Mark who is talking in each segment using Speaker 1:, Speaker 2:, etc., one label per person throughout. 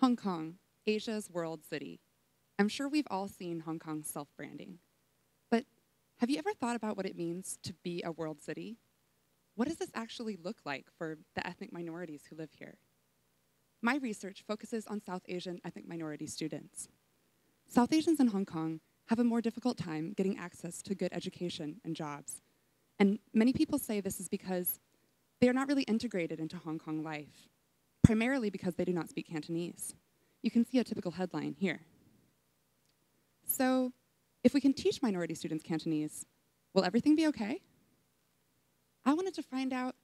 Speaker 1: Hong Kong, Asia's world city. I'm sure we've all seen Hong Kong's self-branding. But have you ever thought about what it means to be a world city? What does this actually look like for the ethnic minorities who live here? My research focuses on South Asian ethnic minority students. South Asians in Hong Kong have a more difficult time getting access to good education and jobs. And many people say this is because they are not really integrated into Hong Kong life, primarily because they do not speak Cantonese. You can see a typical headline here. So, if we can teach minority students Cantonese, will everything be okay? I wanted to find out,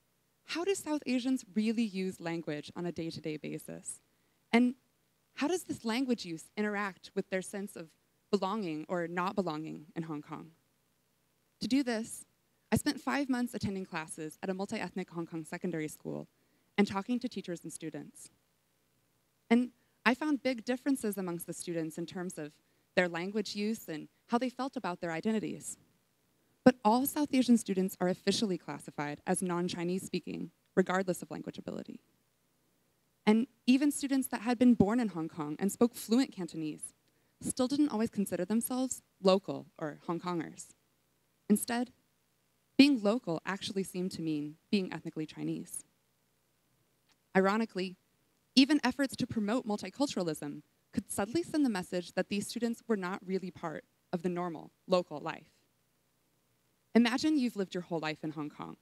Speaker 1: how do South Asians really use language on a day-to-day basis? And how does this language use interact with their sense of belonging or not belonging in Hong Kong? To do this, I spent 5 months attending classes at a multi-ethnic Hong Kong secondary school and talking to teachers and students. And I found big differences amongst the students in terms of their language use and how they felt about their identities. But all South Asian students are officially classified as non-Chinese speaking, regardless of language ability. And even students that had been born in Hong Kong and spoke fluent Cantonese still didn't always consider themselves local or Hong Kongers. Instead, being local actually seemed to mean being ethnically Chinese. Ironically, even efforts to promote multiculturalism could subtly send the message that these students were not really part of the normal local life. Imagine you've lived your whole life in Hong Kong,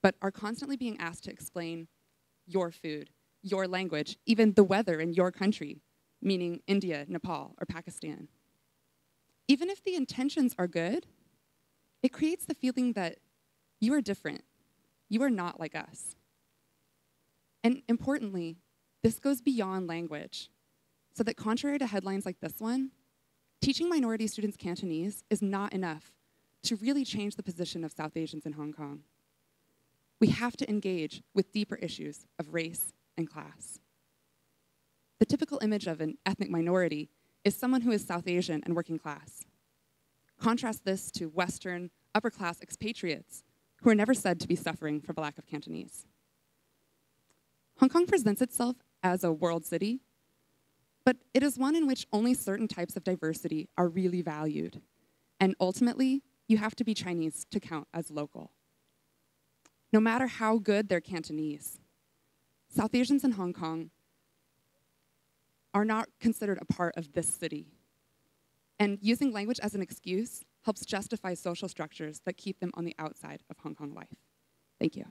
Speaker 1: but are constantly being asked to explain your food, your language, even the weather in your country, meaning India, Nepal, or Pakistan. Even if the intentions are good, it creates the feeling that you are different. You are not like us. And importantly, this goes beyond language, so that contrary to headlines like this one, teaching minority students Cantonese is not enough to really change the position of South Asians in Hong Kong. We have to engage with deeper issues of race and class. The typical image of an ethnic minority is someone who is South Asian and working class. Contrast this to Western, upper-class expatriates who are never said to be suffering from a lack of Cantonese. Hong Kong presents itself as a world city, but it is one in which only certain types of diversity are really valued. And ultimately, you have to be Chinese to count as local. No matter how good their Cantonese, South Asians in Hong Kong are not considered a part of this city. And using language as an excuse helps justify social structures that keep them on the outside of Hong Kong life. Thank you.